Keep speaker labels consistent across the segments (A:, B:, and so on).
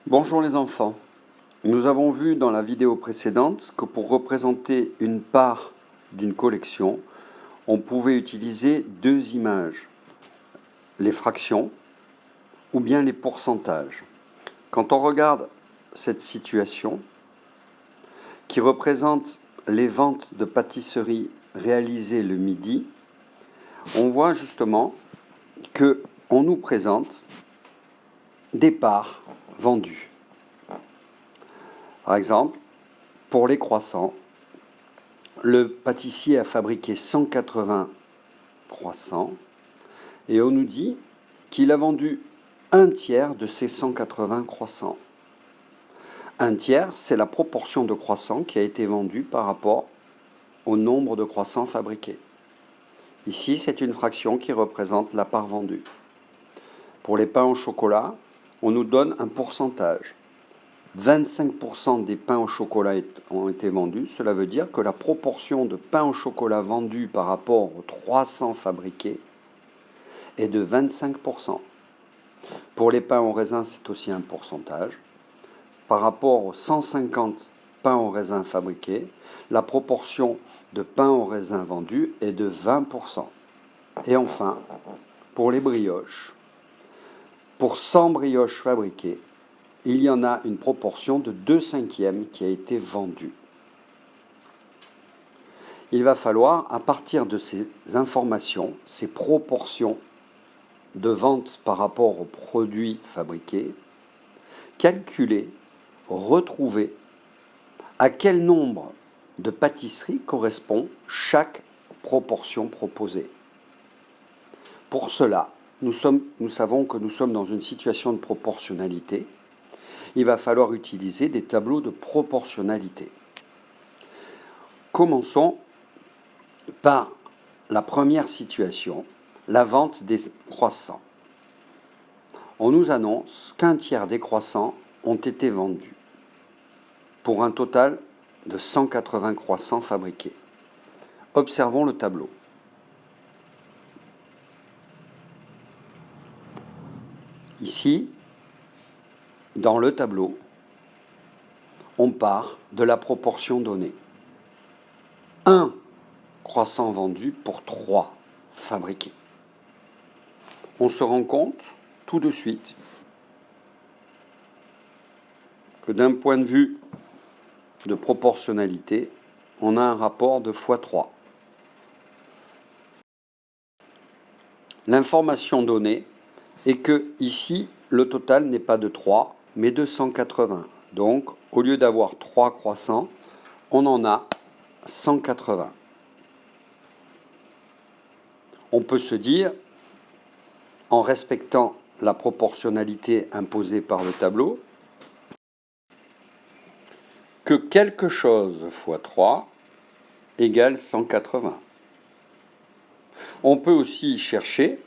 A: Bonjour les enfants. Nous avons vu dans la vidéo précédente que pour représenter une part d'une collection, on pouvait utiliser deux images, les fractions ou bien les pourcentages. Quand on regarde cette situation qui représente les ventes de pâtisseries réalisées le midi, on voit justement que on nous présente des parts vendues. Par exemple, pour les croissants, le pâtissier a fabriqué 180 croissants et on nous dit qu'il a vendu un tiers de ces 180 croissants. Un tiers, c'est la proportion de croissants qui a été vendue par rapport au nombre de croissants fabriqués. Ici, c'est une fraction qui représente la part vendue. Pour les pains au chocolat, on nous donne un pourcentage. 25% des pains au chocolat ont été vendus. Cela veut dire que la proportion de pains au chocolat vendus par rapport aux 300 fabriqués est de 25%. Pour les pains au raisin, c'est aussi un pourcentage. Par rapport aux 150 pains au raisin fabriqués, la proportion de pains au raisin vendus est de 20%. Et enfin, pour les brioches, pour 100 brioches fabriquées, il y en a une proportion de 2/5 qui a été vendue. Il va falloir, à partir de ces informations, ces proportions de vente par rapport aux produits fabriqués, calculer, retrouver à quel nombre de pâtisseries correspond chaque proportion proposée. Pour cela, nous savons que nous sommes dans une situation de proportionnalité. Il va falloir utiliser des tableaux de proportionnalité. Commençons par la première situation, la vente des croissants. On nous annonce qu'un tiers des croissants ont été vendus, pour un total de 180 croissants fabriqués. Observons le tableau. Ici, dans le tableau, on part de la proportion donnée. 1 croissant vendu pour 3 fabriqués. On se rend compte tout de suite que d'un point de vue de proportionnalité, on a un rapport de x3. L'information donnée est que ici, le total n'est pas de 3, mais de 180. Donc, au lieu d'avoir 3 croissants, on en a 180. On peut se dire, en respectant la proportionnalité imposée par le tableau, que quelque chose fois 3 égale 180. On peut aussi chercher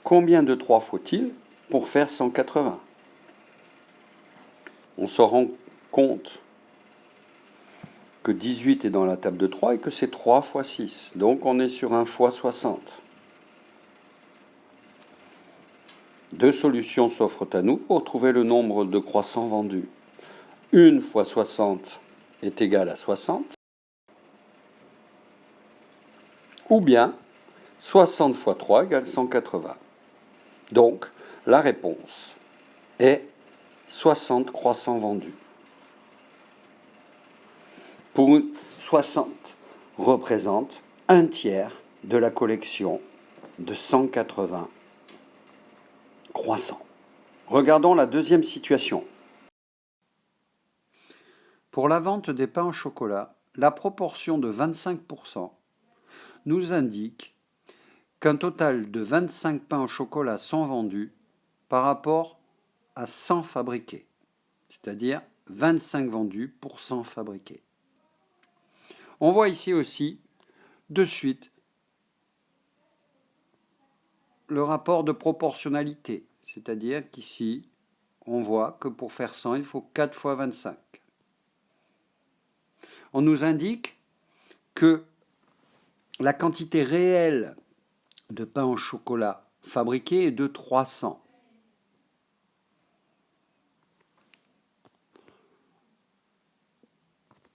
A: combien de 3 faut-il pour faire 180. On se rend compte que 18 est dans la table de 3 et que c'est 3 fois 6. Donc on est sur un fois 60. Deux solutions s'offrent à nous pour trouver le nombre de croissants vendus. 1 fois 60 est égal à 60. Ou bien 60 fois 3 égale 180. Donc la réponse est 60 croissants vendus. Pour 60 représente un tiers de la collection de 180 croissants. Regardons la deuxième situation. Pour la vente des pains au chocolat, la proportion de 25% nous indique qu'un total de 25 pains au chocolat sont vendus par rapport à 100 fabriqués, c'est-à-dire 25 vendus pour 100 fabriqués. On voit ici aussi, de suite, le rapport de proportionnalité, c'est-à-dire qu'ici, on voit que pour faire 100, il faut 4 fois 25. On nous indique que la quantité réelle de pain au chocolat fabriqué est de 300.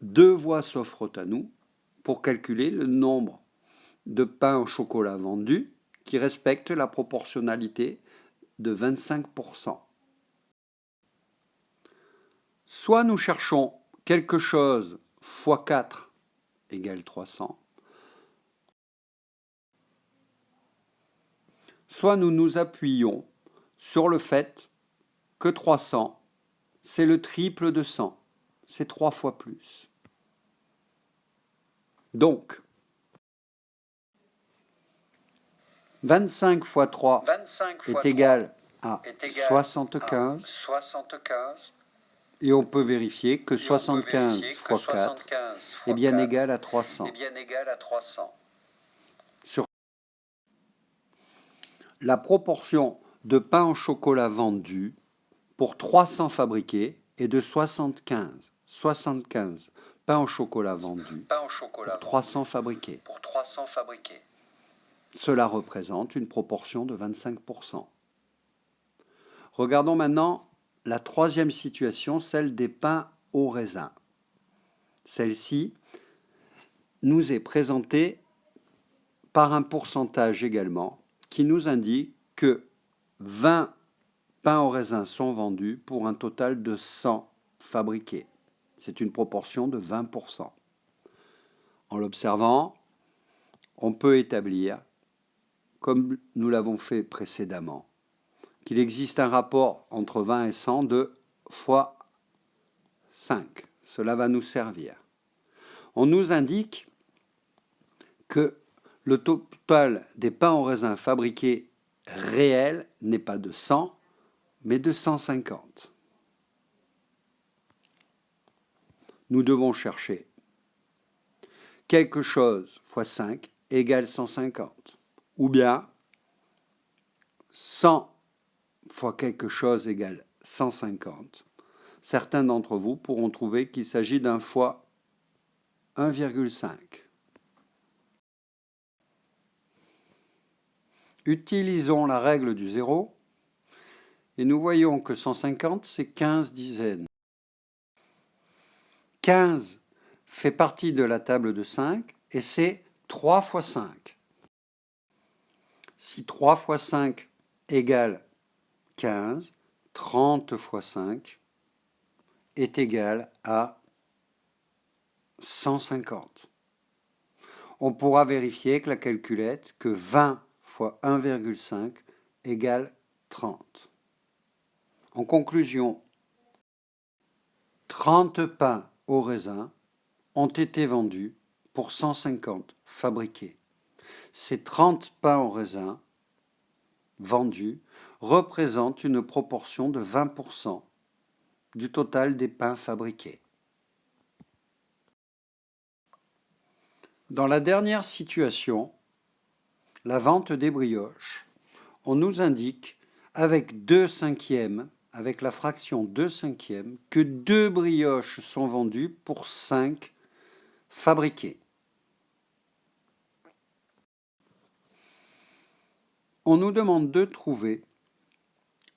A: deux voies s'offrent à nous pour calculer le nombre de pains au chocolat vendus qui respectent la proportionnalité de 25%. Soit nous cherchons quelque chose fois 4 égale 300, soit nous nous appuyons sur le fait que 300, c'est le triple de 100, c'est 3 fois plus. Donc, 25 fois 3 est égal à 75. Et on peut vérifier que 75 fois 4 est bien égal à 300. La proportion de pain au chocolat vendu pour 300 fabriqués est de 75. 75 pains au chocolat vendus pour 300 fabriqués. Cela représente une proportion de 25%. Regardons maintenant la troisième situation, celle des pains au raisin. Celle-ci nous est présentée par un pourcentage également qui nous indique que 20 pains au raisin sont vendus pour un total de 100 fabriqués. C'est une proportion de 20%. En l'observant, on peut établir, comme nous l'avons fait précédemment, qu'il existe un rapport entre 20 et 100 de fois 5. Cela va nous servir. On nous indique que le total des pains au raisin fabriqués réels n'est pas de 100, mais de 150. Nous devons chercher quelque chose fois 5 égale 150, ou bien 100 fois quelque chose égale 150. Certains d'entre vous pourront trouver qu'il s'agit d'un fois 1,5. Utilisons la règle du zéro et nous voyons que 150, c'est 15 dizaines. 15 fait partie de la table de 5 et c'est 3 fois 5. Si 3 fois 5 égale 15, 30 fois 5 est égal à 150. On pourra vérifier avec la calculette que 20 fois 1,5 égale 30. En conclusion, 30 pains au raisin ont été vendus pour 150 fabriqués. Ces 30 pains au raisin vendus représentent une proportion de 20% du total des pains fabriqués. Dans la dernière situation, la vente des brioches, on nous indique avec 2/5, avec la fraction 2/5, que 2 brioches sont vendues pour 5 fabriquées. On nous demande de trouver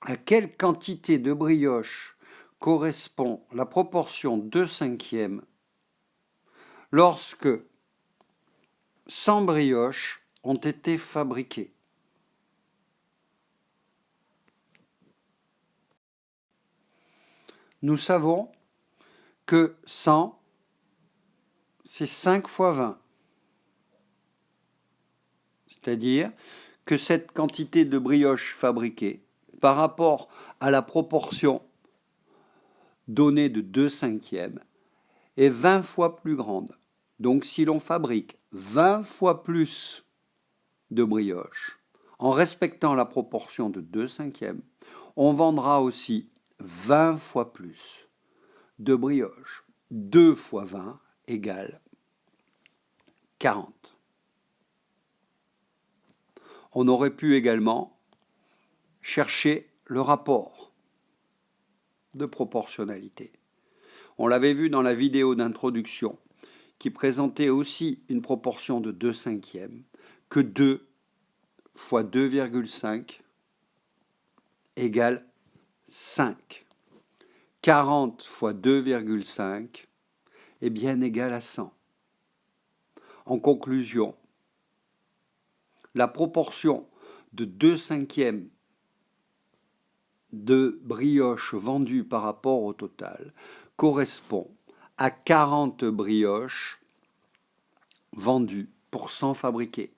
A: à quelle quantité de brioches correspond la proportion 2/5 lorsque 100 brioches ont été fabriquées. Nous savons que 100, c'est 5 fois 20. C'est-à-dire que cette quantité de brioches fabriquées, par rapport à la proportion donnée de 2/5, est 20 fois plus grande. Donc si l'on fabrique 20 fois plus de brioches, en respectant la proportion de 2/5, on vendra aussi 20 fois plus de brioches. 2 fois 20 égale 40. On aurait pu également chercher le rapport de proportionnalité. On l'avait vu dans la vidéo d'introduction qui présentait aussi une proportion de 2/5, que 2 fois 2,5 égale 5. 40 fois 2,5 est bien égal à 100. En conclusion, la proportion de 2/5 de brioches vendues par rapport au total correspond à 40 brioches vendues pour 100 fabriquées.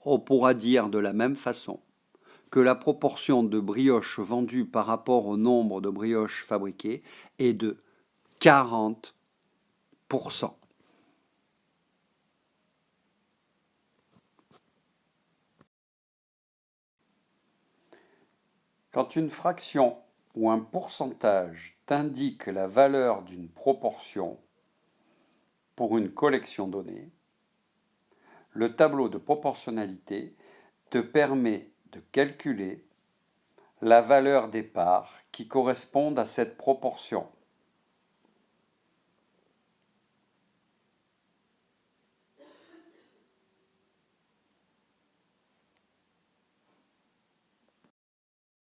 A: On pourra dire de la même façon que la proportion de brioches vendues par rapport au nombre de brioches fabriquées est de 40%. Quand une fraction ou un pourcentage t'indique la valeur d'une proportion pour une collection donnée, le tableau de proportionnalité te permet de calculer la valeur des parts qui correspondent à cette proportion.